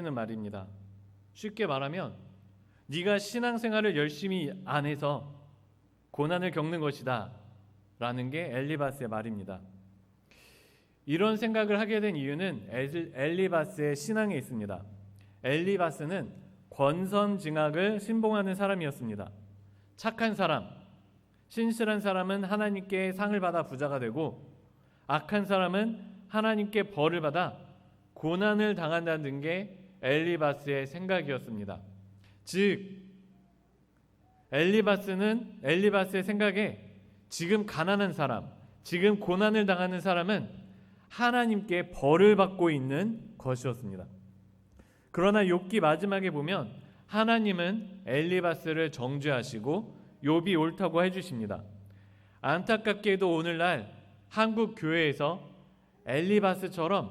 있는 말입니다. 쉽게 말하면 네가 신앙생활을 열심히 안 해서 고난을 겪는 것이다 라는 게 엘리바스의 말입니다. 이런 생각을 하게 된 이유는 엘리바스의 신앙에 있습니다. 엘리바스는 권선징악을 신봉하는 사람이었습니다. 착한 사람, 신실한 사람은 하나님께 상을 받아 부자가 되고, 악한 사람은 하나님께 벌을 받아 고난을 당한다는 게 엘리바스의 생각이었습니다. 즉 엘리바스의 생각에 지금 가난한 사람, 지금 고난을 당하는 사람은 하나님께 벌을 받고 있는 것이었습니다. 그러나 욥기 마지막에 보면 하나님은 엘리바스를 정죄하시고 욥이 옳다고 해주십니다. 안타깝게도 오늘날 한국 교회에서 엘리바스처럼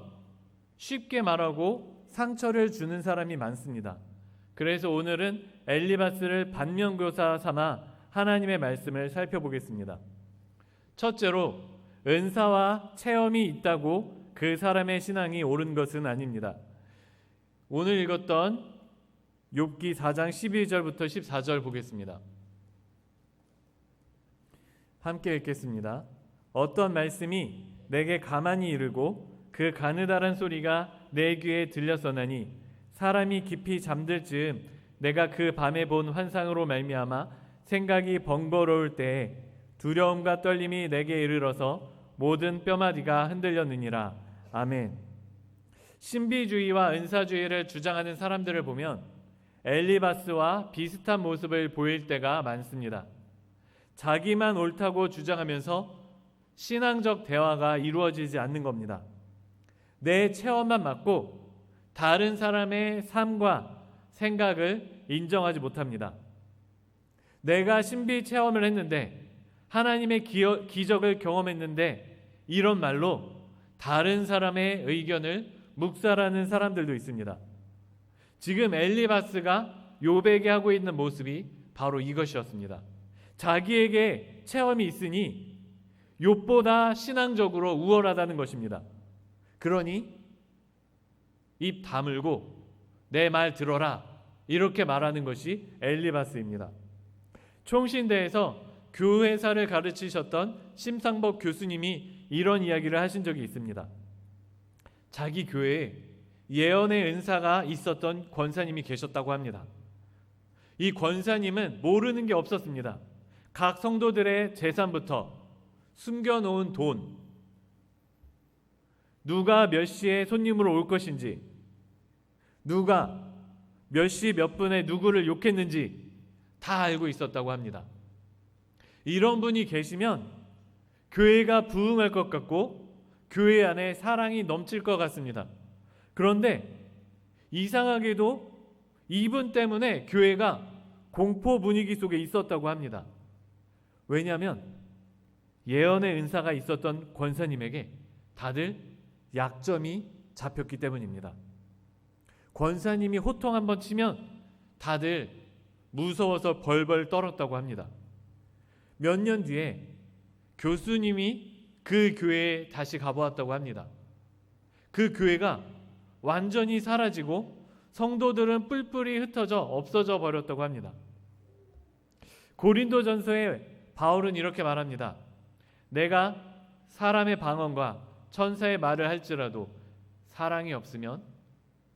쉽게 말하고 상처를 주는 사람이 많습니다. 그래서 오늘은 엘리바스를 반면교사 삼아 하나님의 말씀을 살펴보겠습니다. 첫째로, 은사와 체험이 있다고 그 사람의 신앙이 옳은 것은 아닙니다. 오늘 읽었던 욥기 4장 12절부터 14절 보겠습니다. 함께 읽겠습니다. 어떤 말씀이 내게 가만히 이르고 그 가느다란 소리가 내 귀에 들렸었나니 사람이 깊이 잠들 즈음 내가 그 밤에 본 환상으로 말미암아 생각이 번거로울 때에 두려움과 떨림이 내게 이르러서 모든 뼈마디가 흔들렸느니라. 아멘. 신비주의와 은사주의를 주장하는 사람들을 보면 엘리바스와 비슷한 모습을 보일 때가 많습니다. 자기만 옳다고 주장하면서 신앙적 대화가 이루어지지 않는 겁니다. 내 체험만 맞고 다른 사람의 삶과 생각을 인정하지 못합니다. 내가 신비 체험을 했는데, 하나님의 기적을 경험했는데, 이런 말로 다른 사람의 의견을 묵살하는 사람들도 있습니다. 지금 엘리바스가 욥에게 하고 있는 모습이 바로 이것이었습니다. 자기에게 체험이 있으니 욥보다 신앙적으로 우월하다는 것입니다. 그러니 입 다물고 내 말 들어라, 이렇게 말하는 것이 엘리바스입니다. 총신대에서 교회사를 가르치셨던 심상복 교수님이 이런 이야기를 하신 적이 있습니다. 자기 교회에 예언의 은사가 있었던 권사님이 계셨다고 합니다. 이 권사님은 모르는 게 없었습니다. 각 성도들의 재산부터 숨겨놓은 돈, 누가 몇 시에 손님으로 올 것인지, 누가 몇 시 몇 분에 누구를 욕했는지 다 알고 있었다고 합니다. 이런 분이 계시면 교회가 부흥할 것 같고 교회 안에 사랑이 넘칠 것 같습니다. 그런데 이상하게도 이분 때문에 교회가 공포 분위기 속에 있었다고 합니다. 왜냐하면 예언의 은사가 있었던 권사님에게 다들 약점이 잡혔기 때문입니다. 권사님이 호통 한번 치면 다들 무서워서 벌벌 떨었다고 합니다. 몇 년 뒤에 교수님이 그 교회에 다시 가보았다고 합니다. 그 교회가 완전히 사라지고 성도들은 뿔뿔이 흩어져 없어져 버렸다고 합니다. 고린도전서에 바울은 이렇게 말합니다. 내가 사람의 방언과 천사의 말을 할지라도 사랑이 없으면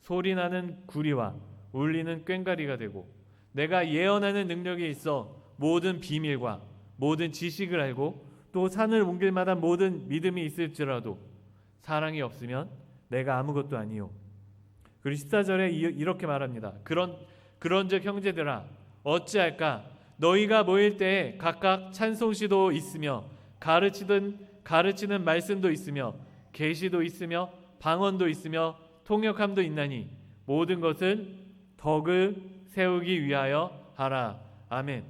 소리나는 구리와 울리는 꽹과리가 되고, 내가 예언하는 능력이 있어 모든 비밀과 모든 지식을 알고 또 산을 옮길 만한 모든 믿음이 있을지라도 사랑이 없으면 내가 아무것도 아니요. 그리고 14절에 이렇게 말합니다. 그런즉 형제들아 어찌할까? 너희가 모일 때에 각각 찬송시도 있으며 가르치는 말씀도 있으며 계시도 있으며 방언도 있으며 통역함도 있나니 모든 것을 덕을 세우기 위하여 하라. 아멘.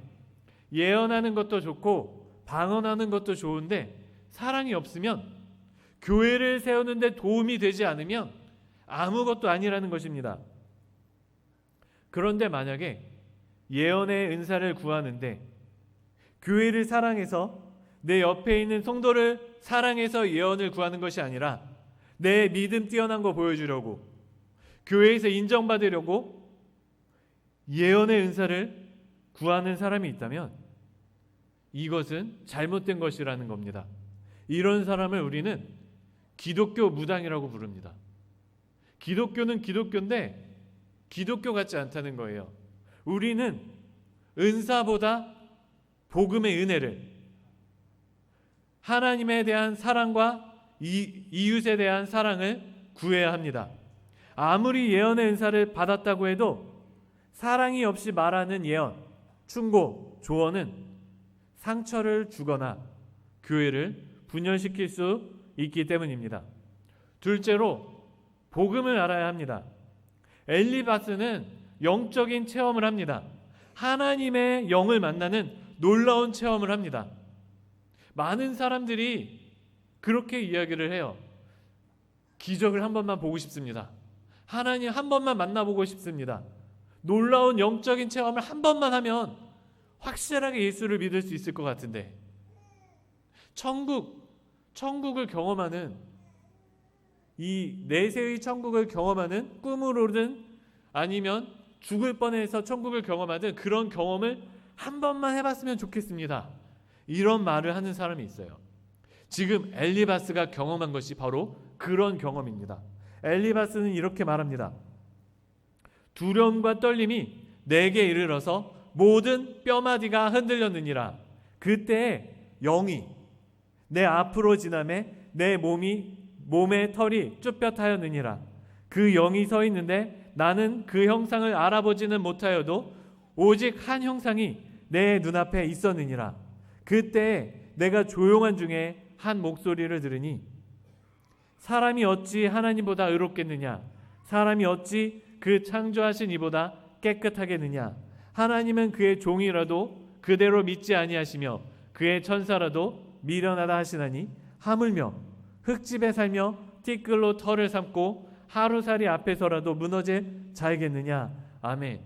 예언하는 것도 좋고 방언하는 것도 좋은데 사랑이 없으면, 교회를 세우는데 도움이 되지 않으면 아무것도 아니라는 것입니다. 그런데 만약에 예언의 은사를 구하는데 교회를 사랑해서 내 옆에 있는 성도를 사랑해서 예언을 구하는 것이 아니라 내 믿음 뛰어난 거 보여주려고, 교회에서 인정받으려고 예언의 은사를 구하는 사람이 있다면 이것은 잘못된 것이라는 겁니다. 이런 사람을 우리는 기독교 무당이라고 부릅니다. 기독교는 기독교인데 기독교 같지 않다는 거예요. 우리는 은사보다 복음의 은혜를, 하나님에 대한 사랑과 이웃에 대한 사랑을 구해야 합니다. 아무리 예언의 은사를 받았다고 해도 사랑이 없이 말하는 예언, 충고, 조언은 상처를 주거나 교회를 분열시킬 수 있기 때문입니다. 둘째로 복음을 알아야 합니다. 엘리바스는 영적인 체험을 합니다. 하나님의 영을 만나는 놀라운 체험을 합니다. 많은 사람들이 그렇게 이야기를 해요. 기적을 한 번만 보고 싶습니다. 하나님 한 번만 만나보고 싶습니다. 놀라운 영적인 체험을 한 번만 하면 확실하게 예수를 믿을 수 있을 것 같은데, 천국을 경험하는, 이 내세의 천국을 경험하는, 꿈으로든 아니면 죽을 뻔해서 천국을 경험하든 그런 경험을 한 번만 해봤으면 좋겠습니다. 이런 말을 하는 사람이 있어요. 지금 엘리바스가 경험한 것이 바로 그런 경험입니다. 엘리바스는 이렇게 말합니다. 두려움과 떨림이 내게 이르러서 모든 뼈마디가 흔들렸느니라. 그때 영이 내 앞으로 지나매 내 몸의 털이 쭈뼛하였느니라. 그 영이 서 있는데 나는 그 형상을 알아보지는 못하여도 오직 한 형상이 내 눈앞에 있었느니라. 그때 내가 조용한 중에 한 목소리를 들으니 사람이 어찌 하나님보다 의롭겠느냐? 사람이 어찌 그 창조하신 이보다 깨끗하겠느냐? 하나님은 그의 종이라도 그대로 믿지 아니하시며 그의 천사라도 미련하다 하시나니 하물며 흙집에 살며 티끌로 털을 삼고 하루살이 앞에서라도 무너져 자겠느냐? 아멘.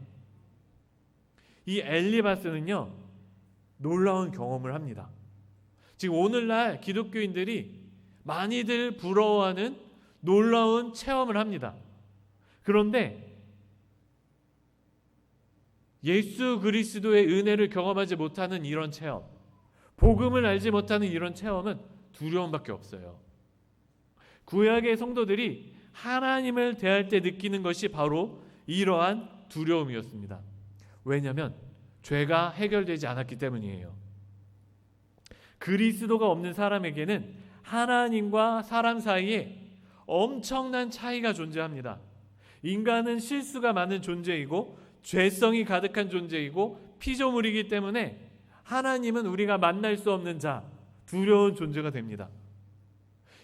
이 엘리바스는요, 놀라운 경험을 합니다. 지금 오늘날 기독교인들이 많이들 부러워하는 놀라운 체험을 합니다. 그런데 예수 그리스도의 은혜를 경험하지 못하는 이런 체험, 복음을 알지 못하는 이런 체험은 두려움밖에 없어요. 구약의 성도들이 하나님을 대할 때 느끼는 것이 바로 이러한 두려움이었습니다. 왜냐하면 죄가 해결되지 않았기 때문이에요. 그리스도가 없는 사람에게는 하나님과 사람 사이에 엄청난 차이가 존재합니다. 인간은 실수가 많은 존재이고 죄성이 가득한 존재이고 피조물이기 때문에 하나님은 우리가 만날 수 없는 자, 두려운 존재가 됩니다.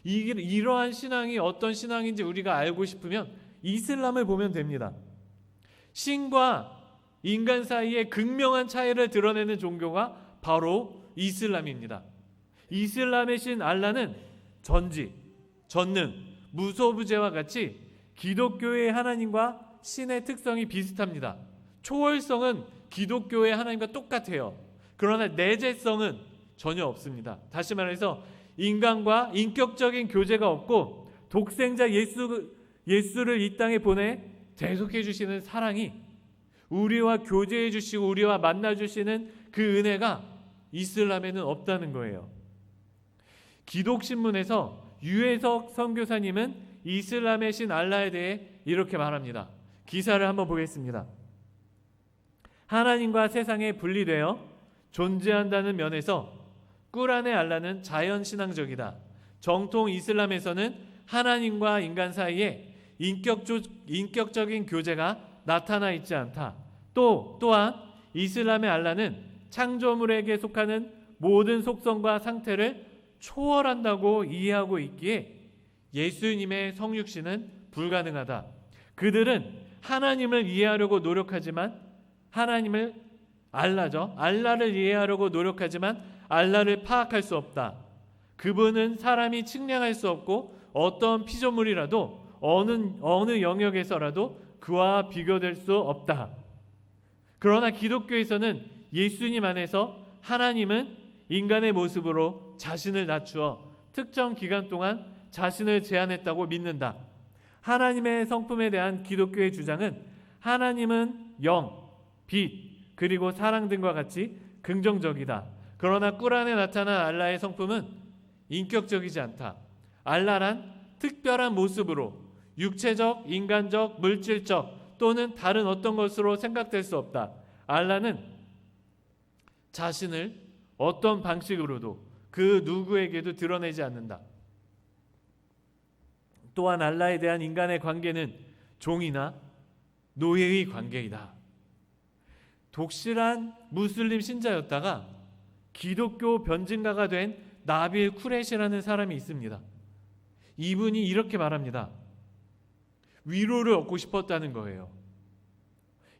이러한 신앙이 어떤 신앙인지 우리가 알고 싶으면 이슬람을 보면 됩니다. 신과 인간 사이의 극명한 차이를 드러내는 종교가 바로 이슬람입니다. 이슬람의 신 알라는 전지, 전능, 무소부재와 같이 기독교의 하나님과 신의 특성이 비슷합니다. 초월성은 기독교의 하나님과 똑같아요. 그러나 내재성은 전혀 없습니다. 다시 말해서 인간과 인격적인 교제가 없고 독생자 예수를 이 땅에 보내 대속해 주시는 사랑이, 우리와 교제해 주시고 우리와 만나 주시는 그 은혜가 이슬람에는 없다는 거예요. 기독신문에서 유해석 선교사님은 이슬람의 신 알라에 대해 이렇게 말합니다. 기사를 한번 보겠습니다. 하나님과 세상에 분리되어 존재한다는 면에서 꾸란의 알라는 자연신앙적이다. 정통 이슬람에서는 하나님과 인간 사이에 인격적인 교제가 나타나 있지 않다. 또한 이슬람의 알라는 창조물에게 속하는 모든 속성과 상태를 초월한다고 이해하고 있기에 예수님의 성육신은 불가능하다. 그들은 하나님을 이해하려고 노력하지만 알라를 이해하려고 노력하지만 알라를 파악할 수 없다. 그분은 사람이 측량할 수 없고 어떤 피조물이라도 어느 영역에서라도 그와 비교될 수 없다. 그러나 기독교에서는 예수님 안에서 하나님은 인간의 모습으로 자신을 낮추어 특정 기간 동안 자신을 제한했다고 믿는다. 하나님의 성품에 대한 기독교의 주장은 하나님은 영, 빛, 그리고 사랑 등과 같이 긍정적이다. 그러나 꿀 안에 나타난 알라의 성품은 인격적이지 않다. 알라란 특별한 모습으로 육체적, 인간적, 물질적 또는 다른 어떤 것으로 생각될 수 없다. 알라는 자신을 어떤 방식으로도 그 누구에게도 드러내지 않는다. 또한 알라에 대한 인간의 관계는 종이나 노예의 관계이다. 독실한 무슬림 신자였다가 기독교 변증가가 된 나빌 쿠렛이라는 사람이 있습니다. 이분이 이렇게 말합니다. 위로를 얻고 싶었다는 거예요.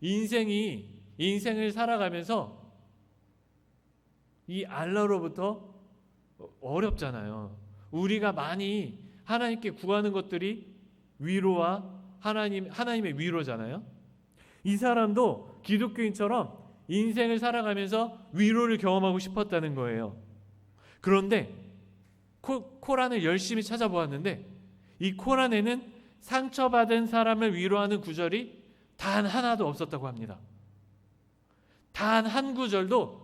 인생을 살아가면서 이 알라로부터 어렵잖아요. 우리가 많이 하나님께 구하는 것들이 위로와 하나님의 위로잖아요. 이 사람도 기독교인처럼 인생을 살아가면서 위로를 경험하고 싶었다는 거예요. 그런데 코란을 열심히 찾아보았는데 이 코란에는 상처받은 사람을 위로하는 구절이 단 하나도 없었다고 합니다. 단 한 구절도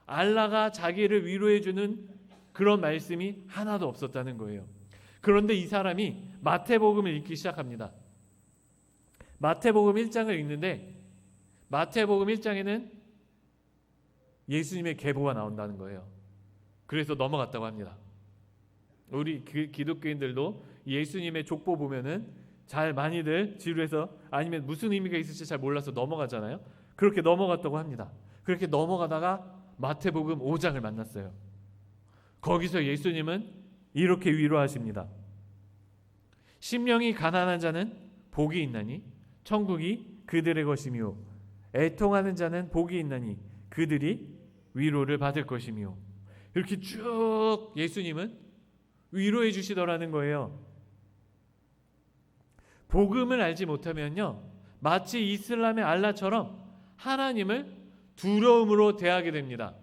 알라가 자기를 위로해주는 그런 말씀이 하나도 없었다는 거예요. 그런데 이 사람이 마태복음을 읽기 시작합니다. 마태복음 1장을 읽는데 마태복음 1장에는 예수님의 계보가 나온다는 거예요. 그래서 넘어갔다고 합니다. 우리 기독교인들도 예수님의 족보 보면은 잘 많이들 지루해서 아니면 무슨 의미가 있을지 잘 몰라서 넘어가잖아요. 그렇게 넘어갔다고 합니다. 그렇게 넘어가다가 마태복음 5장을 만났어요. 거기서 예수님은 이렇게 위로하십니다. 심령이 가난한 자는 복이 있나니 천국이 그들의 것이며 애통하는 자는 복이 있나니 그들이 위로를 받을 것이며 이렇게 쭉 예수님은 위로해 주시더라는 거예요. 복음을 알지 못하면요 마치 이슬람의 알라처럼 하나님을 두려움으로 대하게 됩니다.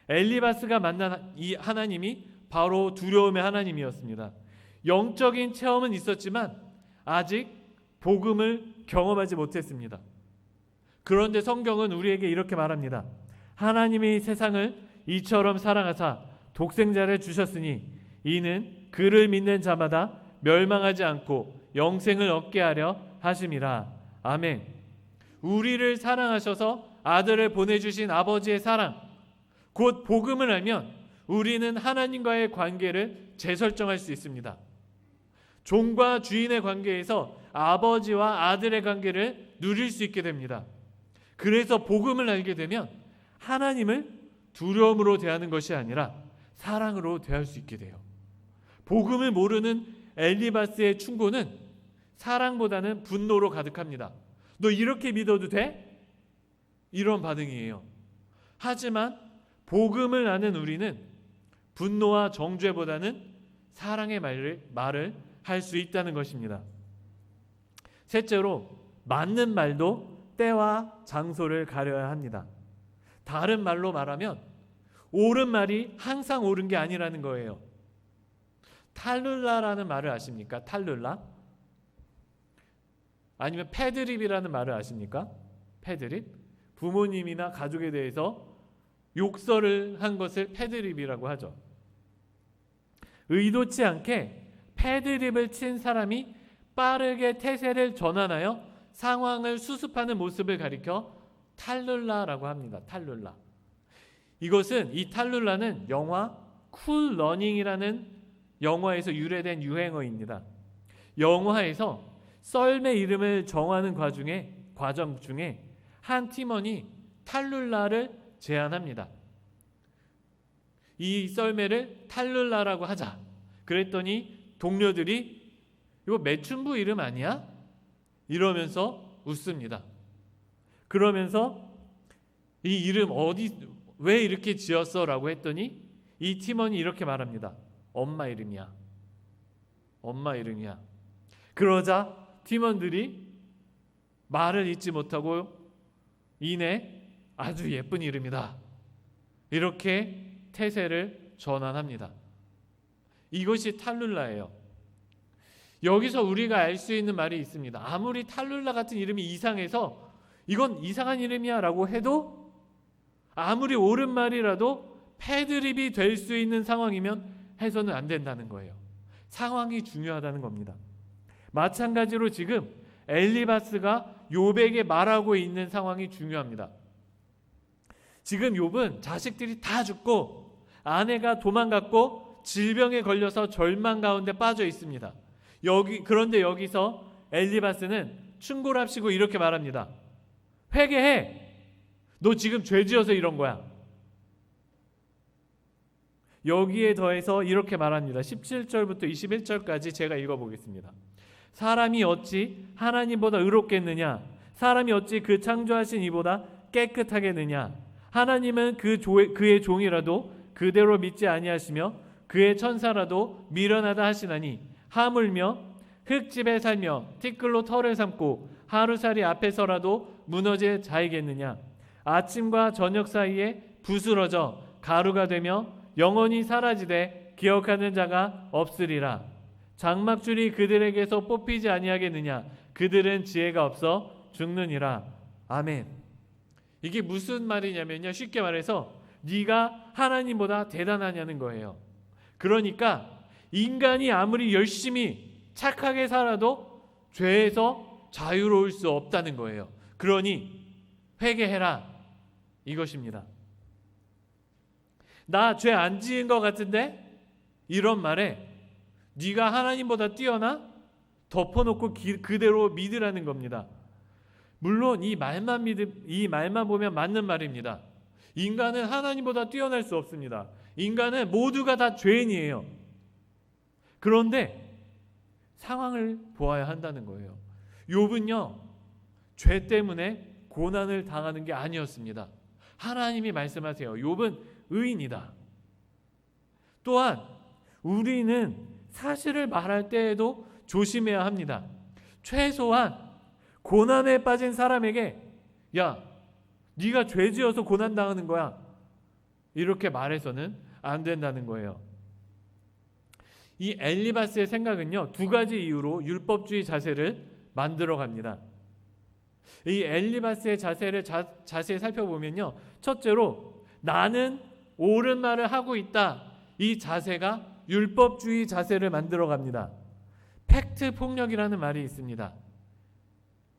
엘리바스가 만난 이 하나님이 바로 두려움의 하나님이었습니다. 영적인 체험은 있었지만 아직 복음을 경험하지 못했습니다. 그런데 성경은 우리에게 이렇게 말합니다. 하나님이 세상을 이처럼 사랑하사 독생자를 주셨으니 이는 그를 믿는 자마다 멸망하지 않고 영생을 얻게 하려 하심이라. 아멘. 우리를 사랑하셔서 아들을 보내주신 아버지의 사랑, 곧 복음을 알면 우리는 하나님과의 관계를 재설정할 수 있습니다. 종과 주인의 관계에서 아버지와 아들의 관계를 누릴 수 있게 됩니다. 그래서 복음을 알게 되면 하나님을 두려움으로 대하는 것이 아니라 사랑으로 대할 수 있게 돼요. 복음을 모르는 엘리바스의 충고는 사랑보다는 분노로 가득합니다. 너 이렇게 믿어도 돼? 이런 반응이에요. 하지만 복음을 아는 우리는 분노와 정죄보다는 사랑의 말을 할 수 있다는 것입니다. 셋째로 맞는 말도 때와 장소를 가려야 합니다. 다른 말로 말하면 옳은 말이 항상 옳은 게 아니라는 거예요. 탈룰라라는 말을 아십니까? 탈룰라? 아니면 패드립이라는 말을 아십니까? 패드립? 부모님이나 가족에 대해서 욕설을 한 것을 패드립이라고 하죠. 의도치 않게 패드립을 친 사람이 빠르게 태세를 전환하여 상황을 수습하는 모습을 가리켜 탈룰라라고 합니다. 탈룰라. 이것은 이 탈룰라는 영화 쿨 러닝이라는 영화에서 유래된 유행어입니다. 영화에서 썰매 이름을 정하는 과정 중에 한 팀원이 탈룰라를 제안합니다. 이 썰매를 탈룰라라고 하자. 그랬더니 동료들이 이거 매춘부 이름 아니야? 이러면서 웃습니다. 그러면서 이 이름 왜 이렇게 지었어? 라고 했더니 이 팀원이 이렇게 말합니다. 엄마 이름이야. 엄마 이름이야. 그러자 팀원들이 말을 잇지 못하고 이내 아주 예쁜 이름이다. 이렇게 태세를 전환합니다. 이것이 탈룰라예요. 여기서 우리가 알 수 있는 말이 있습니다. 아무리 탈룰라 같은 이름이 이상해서 이건 이상한 이름이야 라고 해도, 아무리 옳은 말이라도 패드립이 될 수 있는 상황이면 해서는 안 된다는 거예요. 상황이 중요하다는 겁니다. 마찬가지로 지금 엘리바스가 욥에게 말하고 있는 상황이 중요합니다. 지금 욥은 자식들이 다 죽고 아내가 도망갔고 질병에 걸려서 절망 가운데 빠져 있습니다. 그런데 여기서 엘리바스는 충고랍시고 이렇게 말합니다. 회개해. 너 지금 죄지어서 이런 거야. 여기에 더해서 이렇게 말합니다. 17절부터 21절까지 제가 읽어보겠습니다. 사람이 어찌 하나님보다 의롭겠느냐? 사람이 어찌 그 창조하신 이보다 깨끗하겠느냐? 하나님은 그의 종이라도 그대로 믿지 아니하시며 그의 천사라도 미련하다 하시나니, 하물며 흙집에 살며 티끌로 털을 삼고 하루살이 앞에서라도 무너질 자이겠느냐? 아침과 저녁 사이에 부스러져 가루가 되며 영원히 사라지되 기억하는 자가 없으리라. 장막줄이 그들에게서 뽑히지 아니하겠느냐? 그들은 지혜가 없어 죽느니라. 아멘. 이게 무슨 말이냐면요, 쉽게 말해서 네가 하나님보다 대단하냐는 거예요. 그러니까 인간이 아무리 열심히 착하게 살아도 죄에서 자유로울 수 없다는 거예요. 그러니 회개해라, 이것입니다. 나 죄 안 지은 것 같은데? 이런 말에 네가 하나님보다 뛰어나? 덮어놓고 그대로 믿으라는 겁니다. 물론 이 말만 보면 맞는 말입니다. 인간은 하나님보다 뛰어날 수 없습니다. 인간은 모두가 다 죄인이에요. 그런데 상황을 보아야 한다는 거예요. 욥은요, 죄 때문에 고난을 당하는 게 아니었습니다. 하나님이 말씀하세요. 욥은 의인이다. 또한 우리는 사실을 말할 때에도 조심해야 합니다. 최소한 고난에 빠진 사람에게 야, 네가 죄지어서 고난당하는 거야, 이렇게 말해서는 안 된다는 거예요. 이 엘리바스의 생각은요, 두 가지 이유로 율법주의 자세를 만들어 갑니다. 이 엘리바스의 자세를 자세히 살펴보면요, 첫째로 나는 옳은 말을 하고 있다, 이 자세가 율법주의 자세를 만들어 갑니다. 팩트 폭력이라는 말이 있습니다.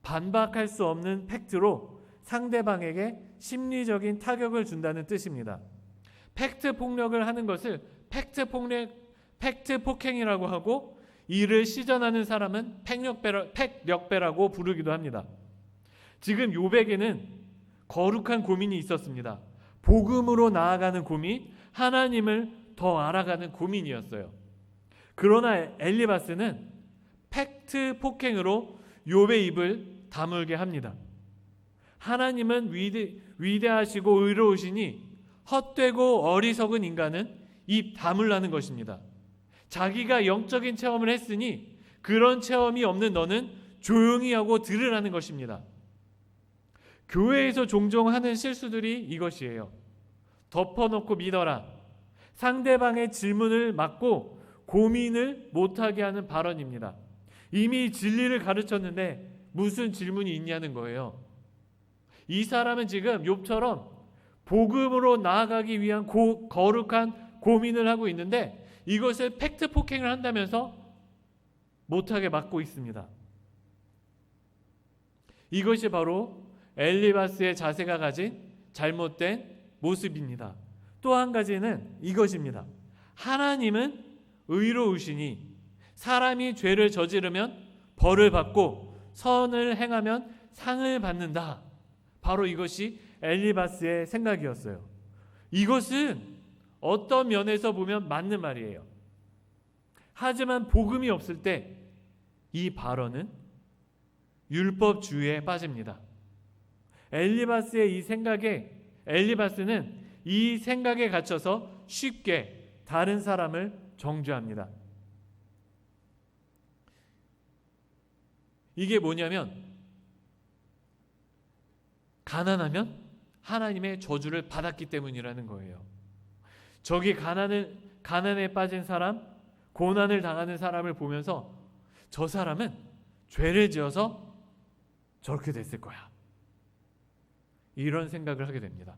반박할 수 없는 팩트로 상대방에게 심리적인 타격을 준다는 뜻입니다. 팩트 폭력을 하는 것을 팩트 폭행이라고 하고, 이를 시전하는 사람은 팩력배라고 부르기도 합니다. 지금 욥에게는 거룩한 고민이 있었습니다. 복음으로 나아가는 고민, 하나님을 더 알아가는 고민이었어요. 그러나 엘리바스는 팩트 폭행으로 욥의 입을 다물게 합니다. 하나님은 위대하시고 의로우시니 헛되고 어리석은 인간은 입 다물라는 것입니다. 자기가 영적인 체험을 했으니 그런 체험이 없는 너는 조용히 하고 들으라는 것입니다. 교회에서 종종 하는 실수들이 이것이에요. 덮어놓고 믿어라. 상대방의 질문을 막고 고민을 못하게 하는 발언입니다. 이미 진리를 가르쳤는데 무슨 질문이 있냐는 거예요. 이 사람은 지금 욥처럼 복음으로 나아가기 위한 거룩한 고민을 하고 있는데 이것을 팩트 폭행을 한다면서 못하게 막고 있습니다. 이것이 바로 엘리바스의 자세가 가진 잘못된 모습입니다. 또 한 가지는 이것입니다. 하나님은 의로우시니 사람이 죄를 저지르면 벌을 받고 선을 행하면 상을 받는다. 바로 이것이 엘리바스의 생각이었어요. 이것은 어떤 면에서 보면 맞는 말이에요. 하지만 복음이 없을 때 이 발언은 율법주의에 빠집니다. 엘리바스는 이 생각에 갇혀서 쉽게 다른 사람을 정죄합니다. 이게 뭐냐면, 가난하면 하나님의 저주를 받았기 때문이라는 거예요. 저기 가난에 빠진 사람, 고난을 당하는 사람을 보면서 저 사람은 죄를 지어서 저렇게 됐을 거야. 이런 생각을 하게 됩니다.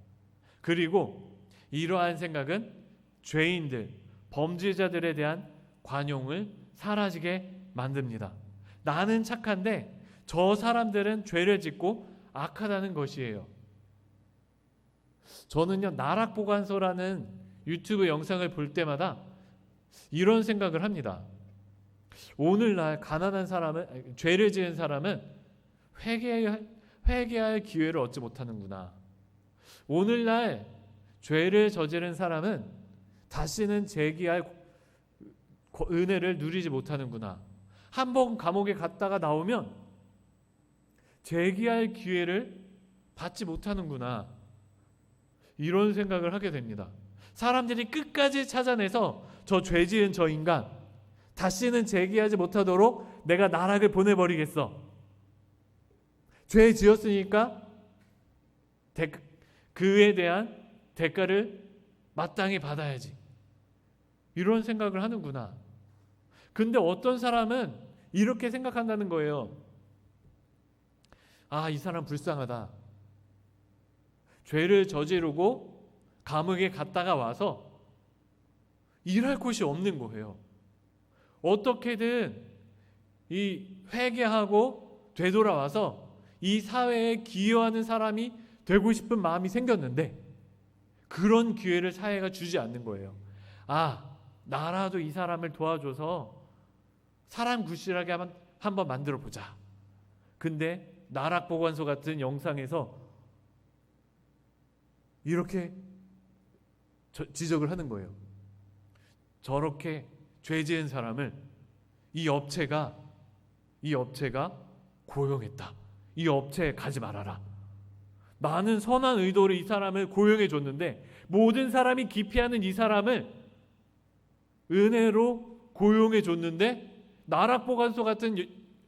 그리고 이러한 생각은 죄인들, 범죄자들에 대한 관용을 사라지게 만듭니다. 나는 착한데 저 사람들은 죄를 짓고 악하다는 것이에요. 저는요, 나락보관소라는 유튜브 영상을 볼 때마다 이런 생각을 합니다. 오늘날 가난한 사람은, 죄를 지은 사람은 회개할 기회를 얻지 못하는구나. 오늘날 죄를 저지른 사람은 다시는 재기할 은혜를 누리지 못하는구나. 한번 감옥에 갔다가 나오면 재기할 기회를 받지 못하는구나. 이런 생각을 하게 됩니다. 사람들이 끝까지 찾아내서 저 죄 지은 저 인간 다시는 재기하지 못하도록 내가 나락을 보내버리겠어. 죄 지었으니까 그에 대한 대가를 마땅히 받아야지. 이런 생각을 하는구나. 근데 어떤 사람은 이렇게 생각한다는 거예요. 아, 이 사람 불쌍하다. 죄를 저지르고 감옥에 갔다가 와서 일할 곳이 없는 거예요. 어떻게든 이 회개하고 되돌아와서 이 사회에 기여하는 사람이 되고 싶은 마음이 생겼는데 그런 기회를 사회가 주지 않는 거예요. 아, 나라도 이 사람을 도와줘서 사람 구실하게 한번 만들어 보자. 근데 나락보관소 같은 영상에서 이렇게 지적을 하는 거예요. 저렇게 죄 지은 사람을 이 업체가 고용했다. 이 업체에 가지 말아라. 나는 선한 의도로 이 사람을 고용해 줬는데 모든 사람이 기피하는 이 사람을 은혜로 고용해 줬는데 나락보관소 같은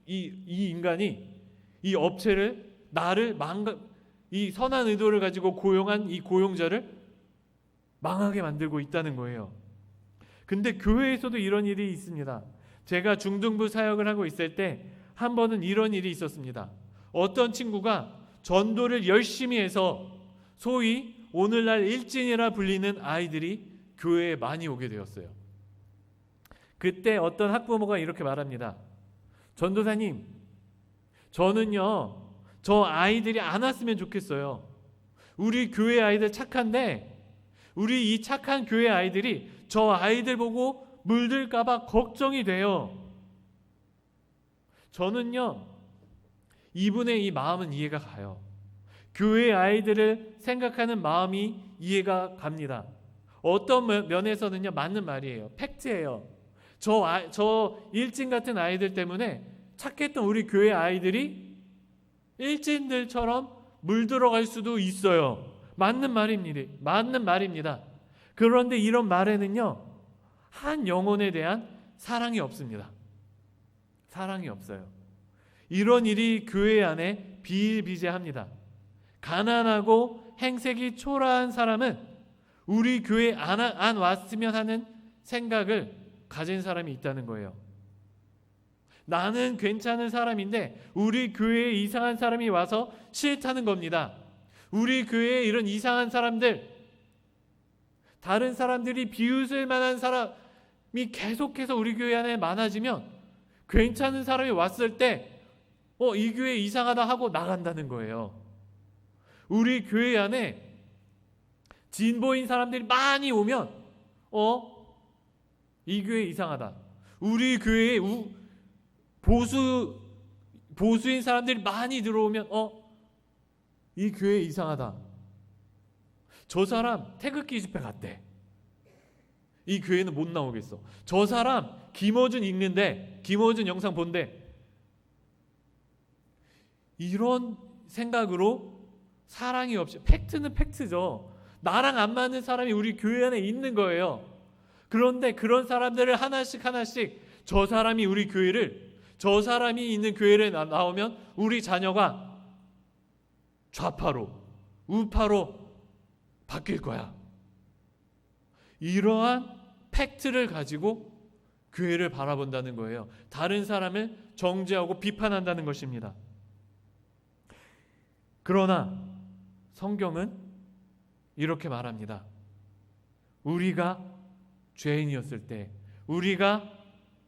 이 인간이 이 업체를 이 선한 의도를 가지고 고용한 이 고용자를 망하게 만들고 있다는 거예요. 근데 교회에서도 이런 일이 있습니다. 제가 중등부 사역을 하고 있을 때 한 번은 이런 일이 있었습니다. 어떤 친구가 전도를 열심히 해서 소위 오늘날 일진이라 불리는 아이들이 교회에 많이 오게 되었어요. 그때 어떤 학부모가 이렇게 말합니다. 전도사님, 저는요 저 아이들이 안 왔으면 좋겠어요. 우리 교회 아이들 착한데 우리 이 착한 교회 아이들이 저 아이들 보고 물들까 봐 걱정이 돼요. 저는요 이분의 이 마음은 이해가 가요. 교회 아이들을 생각하는 마음이 이해가 갑니다. 어떤 면에서는요 맞는 말이에요. 팩트예요. 저 일진 같은 아이들 때문에 착했던 우리 교회 아이들이 일진들처럼 물들어갈 수도 있어요. 맞는 말입니다. 그런데 이런 말에는요 한 영혼에 대한 사랑이 없습니다. 사랑이 없어요. 이런 일이 교회 안에 비일비재합니다. 가난하고 행색이 초라한 사람은 우리 교회 안 왔으면 하는 생각을 가진 사람이 있다는 거예요. 나는 괜찮은 사람인데 우리 교회에 이상한 사람이 와서 싫다는 겁니다. 우리 교회에 이런 이상한 사람들, 다른 사람들이 비웃을 만한 사람이 계속해서 우리 교회 안에 많아지면 괜찮은 사람이 왔을 때 이 교회 이상하다 하고 나간다는 거예요. 우리 교회 안에 진보인 사람들이 많이 오면 이 교회 이상하다. 우리 교회에 보수인 사람들이 많이 들어오면 이 교회 이상하다. 저 사람 태극기 집회 갔대. 이 교회는 못 나오겠어. 저 사람 김어준 읽는데 김어준 영상 본대. 이런 생각으로 사랑이 없이, 팩트는 팩트죠. 나랑 안 맞는 사람이 우리 교회 안에 있는 거예요. 그런데 그런 사람들을 하나씩 저 사람이 있는 교회를 나오면 우리 자녀가 좌파로 우파로 바뀔 거야. 이러한 팩트를 가지고 교회를 바라본다는 거예요. 다른 사람을 정죄하고 비판한다는 것입니다. 그러나 성경은 이렇게 말합니다. 우리가 죄인이었을 때, 우리가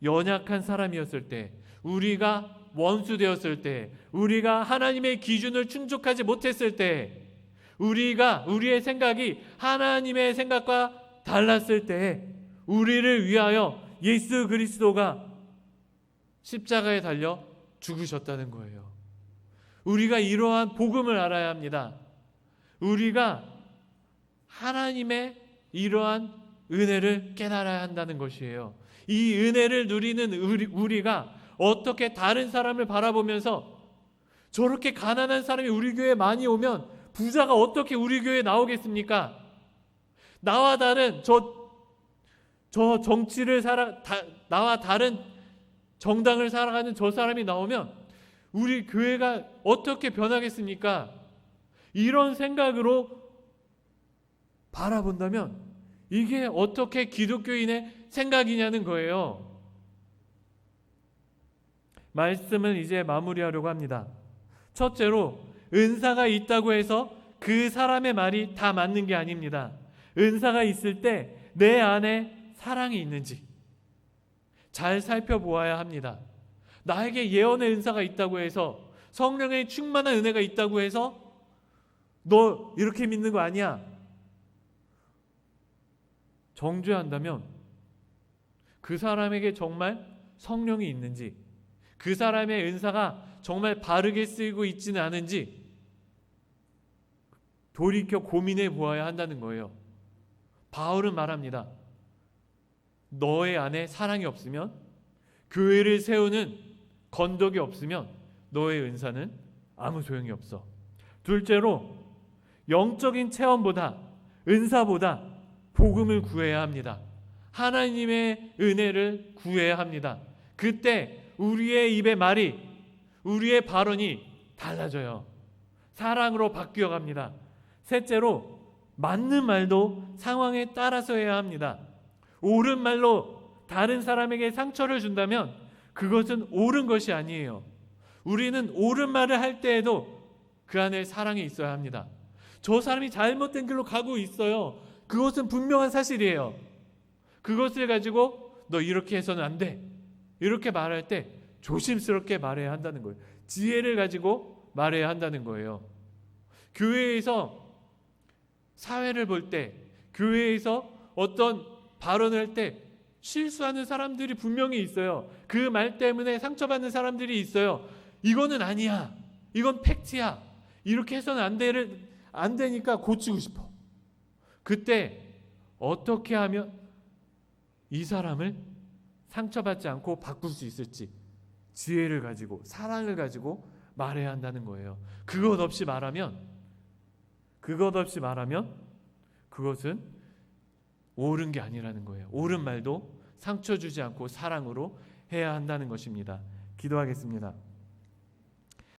연약한 사람이었을 때, 우리가 원수되었을 때, 우리가 하나님의 기준을 충족하지 못했을 때, 우리의 생각이 하나님의 생각과 달랐을 때, 우리를 위하여 예수 그리스도가 십자가에 달려 죽으셨다는 거예요. 우리가 이러한 복음을 알아야 합니다. 우리가 하나님의 이러한 은혜를 깨달아야 한다는 것이에요. 이 은혜를 누리는 우리가 어떻게 다른 사람을 바라보면서 저렇게 가난한 사람이 우리 교회에 많이 오면 부자가 어떻게 우리 교회에 나오겠습니까? 나와 다른 나와 다른 정당을 살아가는 저 사람이 나오면 우리 교회가 어떻게 변하겠습니까? 이런 생각으로 바라본다면 이게 어떻게 기독교인의 생각이냐는 거예요. 말씀을 이제 마무리하려고 합니다. 첫째로, 은사가 있다고 해서 그 사람의 말이 다 맞는 게 아닙니다. 은사가 있을 때 내 안에 사랑이 있는지 잘 살펴보아야 합니다. 나에게 예언의 은사가 있다고 해서, 성령의 충만한 은혜가 있다고 해서 너 이렇게 믿는 거 아니야, 정죄한다면 그 사람에게 정말 성령이 있는지, 그 사람의 은사가 정말 바르게 쓰이고 있지는 않은지 돌이켜 고민해 보아야 한다는 거예요. 바울은 말합니다. 너의 안에 사랑이 없으면, 교회를 세우는 건덕이 없으면 너의 은사는 아무 소용이 없어. 둘째로, 영적인 체험보다, 은사보다 복음을 구해야 합니다. 하나님의 은혜를 구해야 합니다. 그때 우리의 입의 말이, 우리의 발언이 달라져요. 사랑으로 바뀌어 갑니다. 셋째로, 맞는 말도 상황에 따라서 해야 합니다. 옳은 말로 다른 사람에게 상처를 준다면 그것은 옳은 것이 아니에요. 우리는 옳은 말을 할 때에도 그 안에 사랑이 있어야 합니다. 저 사람이 잘못된 길로 가고 있어요. 그것은 분명한 사실이에요. 그것을 가지고 너 이렇게 해서는 안 돼, 이렇게 말할 때 조심스럽게 말해야 한다는 거예요. 지혜를 가지고 말해야 한다는 거예요. 교회에서 사회를 볼 때, 교회에서 어떤 발언을 할 때 실수하는 사람들이 분명히 있어요. 그 말 때문에 상처받는 사람들이 있어요. 이거는 아니야, 이건 팩트야, 이렇게 해서는 안 되니까 고치고 싶어. 그때 어떻게 하면 이 사람을 상처받지 않고 바꿀 수 있을지 지혜를 가지고, 사랑을 가지고 말해야 한다는 거예요. 그것 없이 말하면 그것은 옳은 게 아니라는 거예요. 옳은 말도 상처 주지 않고 사랑으로 해야 한다는 것입니다. 기도하겠습니다.